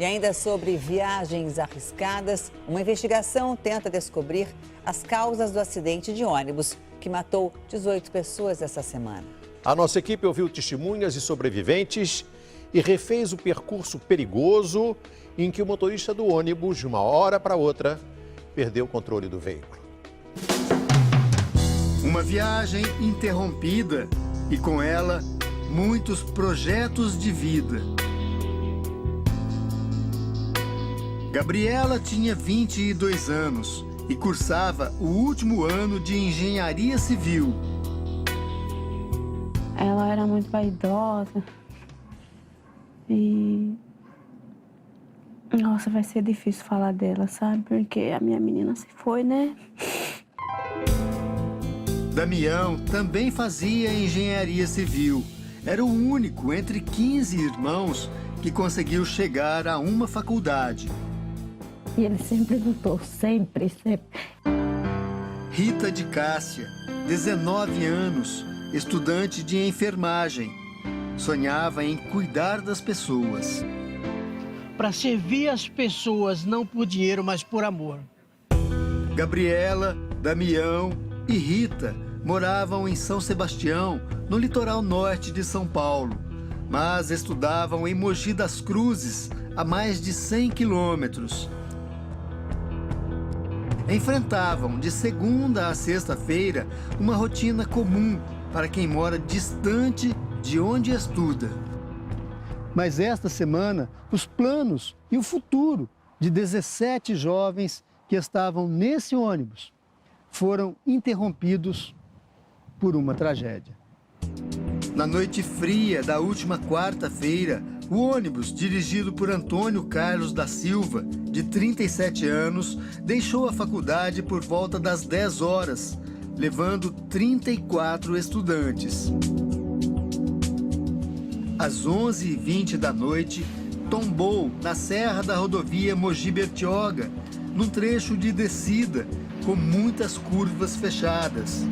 E ainda sobre viagens arriscadas, uma investigação tenta descobrir as causas do acidente de ônibus que matou 18 pessoas essa semana. A nossa equipe ouviu testemunhas e sobreviventes e refez o percurso perigoso em que o motorista do ônibus, de uma hora para outra, perdeu o controle do veículo. Uma viagem interrompida e, com ela, muitos projetos de vida. Gabriela tinha 22 anos e cursava o último ano de engenharia civil. Ela era muito vaidosa e... Nossa, vai ser difícil falar dela, sabe? Porque a minha menina se foi, né? Damião também fazia engenharia civil. Era o único entre 15 irmãos que conseguiu chegar a uma faculdade. E ele sempre lutou, sempre. Rita de Cássia, 19 anos, estudante de enfermagem. Sonhava em cuidar das pessoas. Para servir as pessoas, não por dinheiro, mas por amor. Gabriela, Damião e Rita moravam em São Sebastião, no litoral norte de São Paulo, mas estudavam em Mogi das Cruzes, a mais de 100 quilômetros. Enfrentavam, de segunda a sexta-feira, uma rotina comum para quem mora distante de onde estuda. Mas esta semana, os planos e o futuro de 17 jovens que estavam nesse ônibus foram interrompidos por uma tragédia. Na noite fria da última quarta-feira, o ônibus, dirigido por Antônio Carlos da Silva, de 37 anos, deixou a faculdade por volta das 10 horas, levando 34 estudantes. Às 11h20 da noite, tombou na serra da rodovia Mogi Bertioga, num trecho de descida, com muitas curvas fechadas.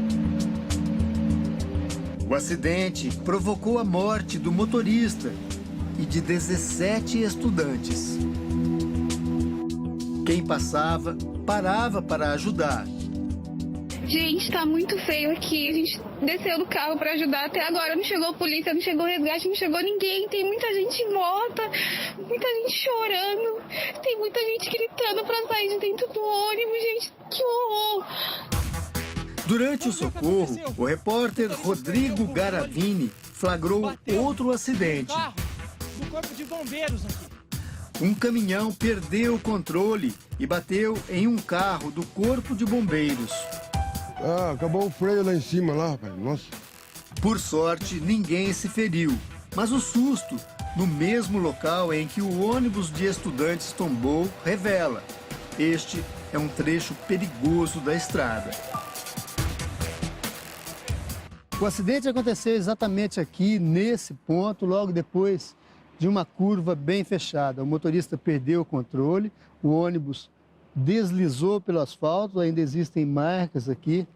O acidente provocou a morte do motorista e de 17 estudantes. Quem passava, parava para ajudar. Gente, tá muito feio aqui. A gente desceu do carro para ajudar. Até agora não chegou a polícia, não chegou o resgate, não chegou ninguém. Tem muita gente morta, muita gente chorando. Tem muita gente gritando para sair de dentro do ônibus, gente. Que horror! Durante o socorro, o repórter Rodrigo Garavini flagrou outro acidente. Do corpo de bombeiros aqui. Um caminhão perdeu o controle e bateu em um carro do Corpo de Bombeiros. Ah, acabou o freio lá em cima, lá, rapaz. Nossa. Por sorte, ninguém se feriu. Mas o susto, no mesmo local em que o ônibus de estudantes tombou, revela: este é um trecho perigoso da estrada. O acidente aconteceu exatamente aqui, nesse ponto, logo depois de uma curva bem fechada. O motorista perdeu o controle, o ônibus deslizou pelo asfalto, ainda existem marcas aqui,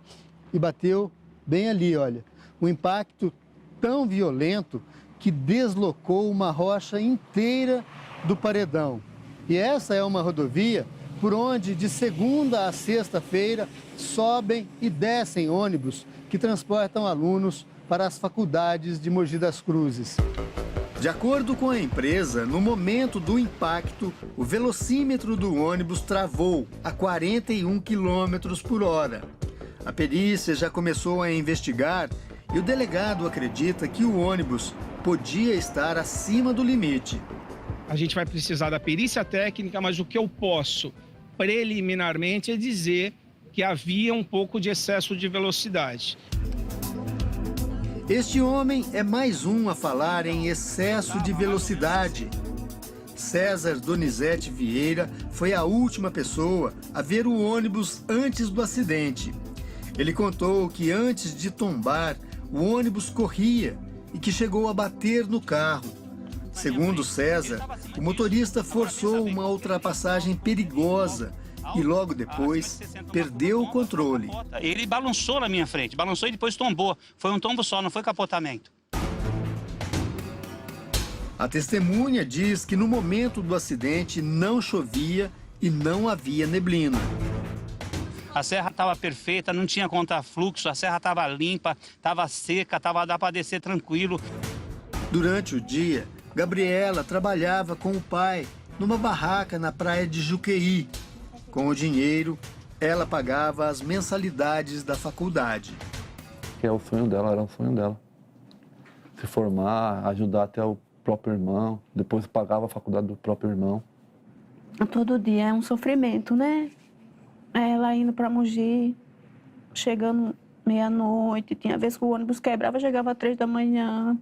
e bateu bem ali, olha. Um impacto tão violento que deslocou uma rocha inteira do paredão. E essa é uma rodovia por onde, de segunda a sexta-feira, sobem e descem ônibus que transportam alunos para as faculdades de Mogi das Cruzes. De acordo com a empresa, no momento do impacto, o velocímetro do ônibus travou a 41 km por hora. A perícia já começou a investigar e o delegado acredita que o ônibus podia estar acima do limite. A gente vai precisar da perícia técnica, mas o que eu posso preliminarmente é dizer que havia um pouco de excesso de velocidade. Este homem é mais um a falar em excesso de velocidade. César Donizete Vieira foi a última pessoa a ver o ônibus antes do acidente. Ele contou que antes de tombar, o ônibus corria e que chegou a bater no carro. Segundo César, o motorista forçou uma ultrapassagem perigosa e logo depois perdeu o controle. Ele balançou na minha frente, balançou e depois tombou. Foi um tombo só, não foi capotamento. A testemunha diz que no momento do acidente não chovia e não havia neblina. A serra estava perfeita, não tinha contrafluxo, a serra estava limpa, estava seca, dá para descer tranquilo. Durante o dia, Gabriela trabalhava com o pai numa barraca na praia de Juqueí. Com o dinheiro, ela pagava as mensalidades da faculdade. Que é o sonho dela, era o sonho dela. Se formar, ajudar até o próprio irmão, depois pagava a faculdade do próprio irmão. Todo dia é um sofrimento, né? Ela indo para Mogi, chegando meia-noite, tinha vezes que o ônibus quebrava, chegava às 3 da manhã.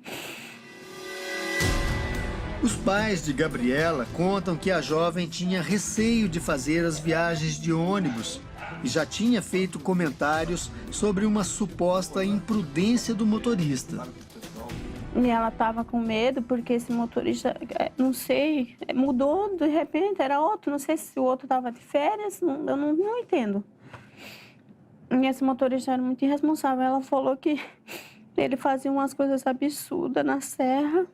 Os pais de Gabriela contam que a jovem tinha receio de fazer as viagens de ônibus e já tinha feito comentários sobre uma suposta imprudência do motorista. E ela estava com medo porque esse motorista, não sei, mudou de repente, era outro. Não sei se o outro estava de férias, eu não entendo. E esse motorista era muito irresponsável. Ela falou que ele fazia umas coisas absurdas na serra.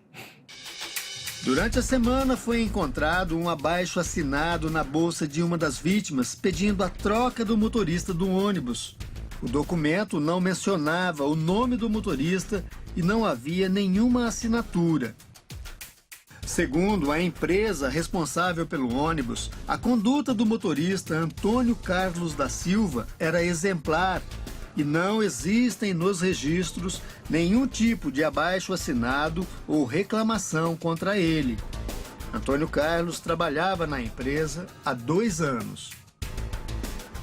Durante a semana foi encontrado um abaixo-assinado na bolsa de uma das vítimas pedindo a troca do motorista do ônibus. O documento não mencionava o nome do motorista e não havia nenhuma assinatura. Segundo a empresa responsável pelo ônibus, a conduta do motorista Antônio Carlos da Silva era exemplar e não existem nos registros nenhum tipo de abaixo-assinado ou reclamação contra ele. Antônio Carlos trabalhava na empresa há 2 anos.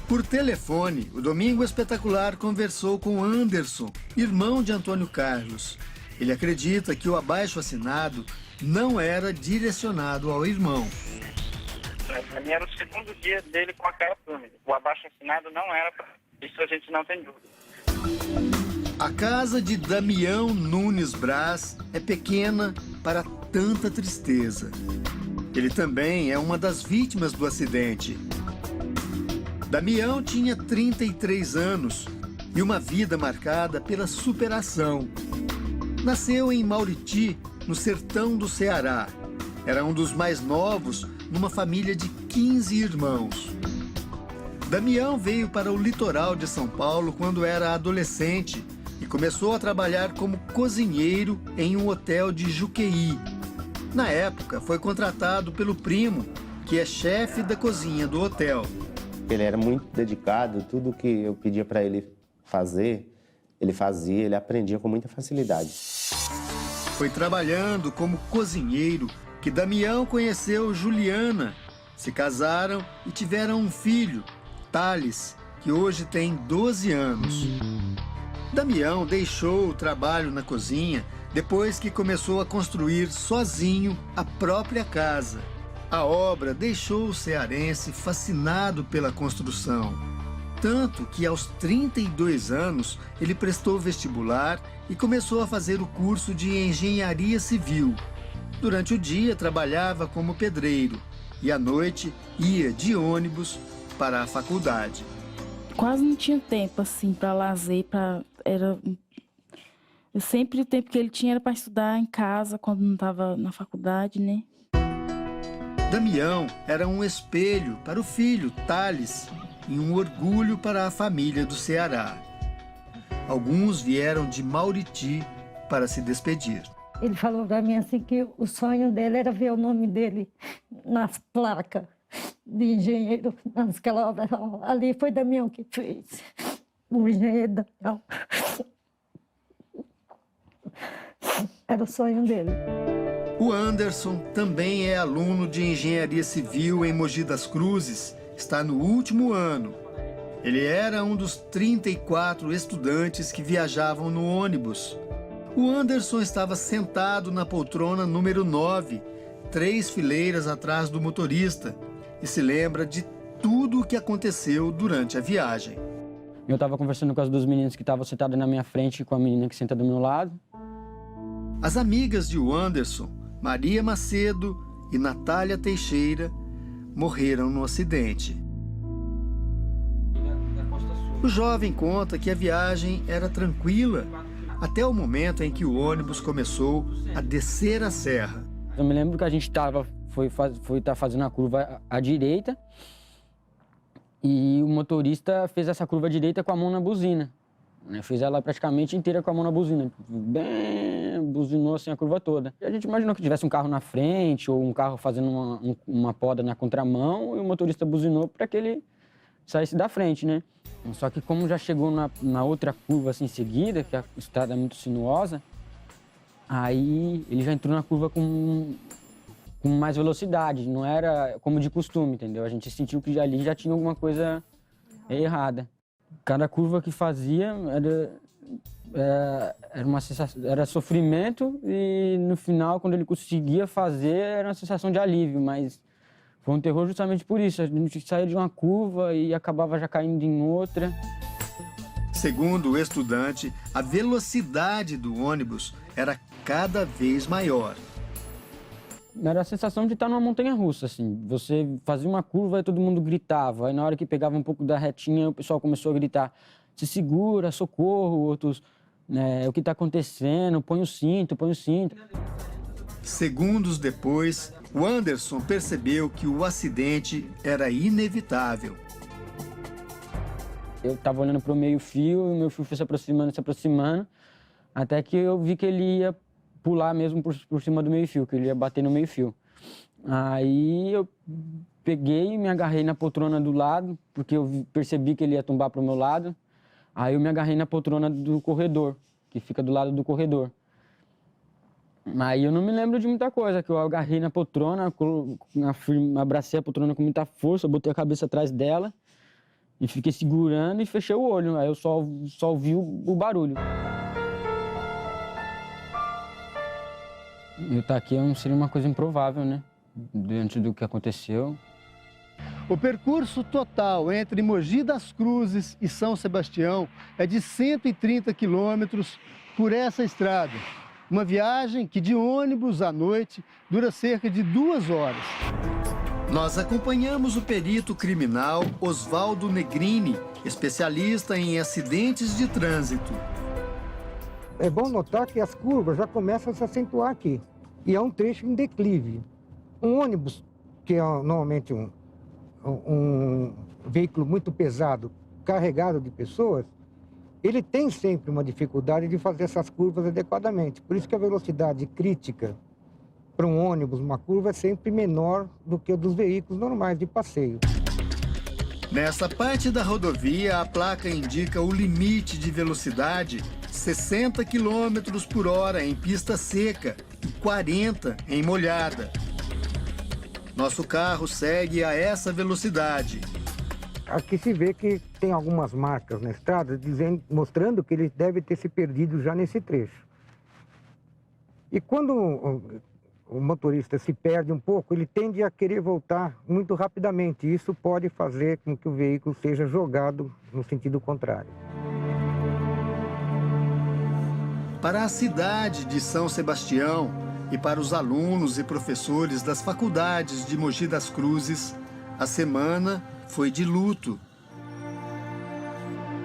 Por telefone, o Domingo Espetacular conversou com Anderson, irmão de Antônio Carlos. Ele acredita que o abaixo-assinado não era direcionado ao irmão. Para mim era o segundo dia dele com aquela família. O abaixo-assinado não era para isso, a gente não tem dúvida. A casa de Damião Nunes Braz é pequena para tanta tristeza. Ele também é uma das vítimas do acidente. Damião tinha 33 anos e uma vida marcada pela superação. Nasceu em Mauriti, no sertão do Ceará. Era um dos mais novos numa família de 15 irmãos. Damião veio para o litoral de São Paulo quando era adolescente e começou a trabalhar como cozinheiro em um hotel de Juqueí. Na época, foi contratado pelo primo, que é chefe da cozinha do hotel. Ele era muito dedicado, tudo que eu pedia para ele fazer, ele fazia, ele aprendia com muita facilidade. Foi trabalhando como cozinheiro que Damião conheceu Juliana. Se casaram e tiveram um filho, Thales, que hoje tem 12 anos. Damião deixou o trabalho na cozinha depois que começou a construir sozinho a própria casa. A obra deixou o cearense fascinado pela construção. Tanto que aos 32 anos ele prestou vestibular e começou a fazer o curso de engenharia civil. Durante o dia trabalhava como pedreiro e à noite ia de ônibus para a faculdade. Quase não tinha tempo assim para lazer, sempre o tempo que ele tinha era para estudar em casa quando não estava na faculdade, né? Damião era um espelho para o filho, Thales, e um orgulho para a família do Ceará. Alguns vieram de Mauriti para se despedir. Ele falou para mim assim que o sonho dele era ver o nome dele nas placas de engenheiro, naquela obra. Ali foi Damião que fez, o engenheiro Damião. Era o sonho dele. O Anderson também é aluno de engenharia civil em Mogi das Cruzes, está no último ano. Ele era um dos 34 estudantes que viajavam no ônibus. O Anderson estava sentado na poltrona número 9, 3 fileiras atrás do motorista, e se lembra de tudo o que aconteceu durante a viagem. Eu estava conversando com as 2 meninas que estavam sentadas na minha frente e com a menina que senta do meu lado. As amigas de Anderson, Maria Macedo e Natália Teixeira, morreram no acidente. O jovem conta que a viagem era tranquila até o momento em que o ônibus começou a descer a serra. Eu me lembro que a gente foi estar fazendo a curva à direita e o motorista fez essa curva à direita com a mão na buzina. Fez ela praticamente inteira com a mão na buzina. Bem, buzinou assim a curva toda. E a gente imaginou que tivesse um carro na frente ou um carro fazendo uma poda na contramão e o motorista buzinou para que ele saísse da frente, né? Só que como já chegou na outra curva assim em seguida, que a estrada é muito sinuosa, aí ele já entrou na curva com mais velocidade, não era como de costume, entendeu? A gente sentiu que ali já tinha alguma coisa errada. Cada curva que fazia era uma sensação, era sofrimento e no final, quando ele conseguia fazer, era uma sensação de alívio, mas foi um terror justamente por isso. A gente saía de uma curva e acabava já caindo em outra. Segundo o estudante, a velocidade do ônibus era cada vez maior. Era a sensação de estar numa montanha-russa, assim. Você fazia uma curva e todo mundo gritava. Aí na hora que pegava um pouco da retinha, o pessoal começou a gritar: se segura, socorro, outros, o que está acontecendo, põe o cinto, põe o cinto. Segundos depois, o Anderson percebeu que o acidente era inevitável. Eu estava olhando para o meio-fio, e o meu fio foi se aproximando, até que eu vi que ele ia pular mesmo por cima do meio-fio, que ele ia bater no meio-fio. Aí eu peguei e me agarrei na poltrona do lado, porque eu percebi que ele ia tombar para o meu lado. Aí eu me agarrei na poltrona do corredor, que fica do lado do corredor. Aí eu não me lembro de muita coisa, que eu agarrei na poltrona, abracei a poltrona com muita força, botei a cabeça atrás dela e fiquei segurando e fechei o olho. Aí eu só ouvi o barulho. Eu estar aqui seria uma coisa improvável, né? Diante do que aconteceu. O percurso total entre Mogi das Cruzes e São Sebastião é de 130 quilômetros por essa estrada. Uma viagem que de ônibus à noite dura cerca de 2 horas. Nós acompanhamos o perito criminal Oswaldo Negrini, especialista em acidentes de trânsito. É bom notar que as curvas já começam a se acentuar aqui. E é um trecho em declive. Um ônibus, que é normalmente um veículo muito pesado, carregado de pessoas, ele tem sempre uma dificuldade de fazer essas curvas adequadamente. Por isso que a velocidade crítica para um ônibus, uma curva, é sempre menor do que a dos veículos normais de passeio. Nessa parte da rodovia, a placa indica o limite de velocidade 60 km por hora em pista seca e 40 em molhada. Nosso carro segue a essa velocidade. Aqui se vê que tem algumas marcas na estrada mostrando que ele deve ter se perdido já nesse trecho. E quando o motorista se perde um pouco, ele tende a querer voltar muito rapidamente. Isso pode fazer com que o veículo seja jogado no sentido contrário. Para a cidade de São Sebastião e para os alunos e professores das faculdades de Mogi das Cruzes, a semana foi de luto.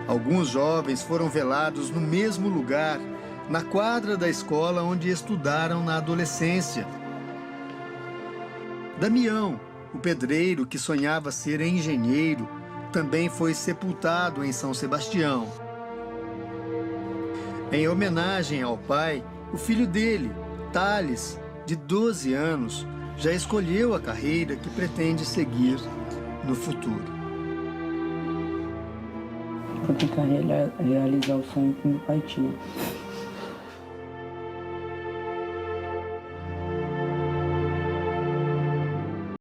Alguns jovens foram velados no mesmo lugar, na quadra da escola onde estudaram na adolescência. Damião, o pedreiro que sonhava ser engenheiro, também foi sepultado em São Sebastião. Em homenagem ao pai, o filho dele, Thales, de 12 anos, já escolheu a carreira que pretende seguir no futuro. Vou tentar realizar o sonho que meu pai tinha.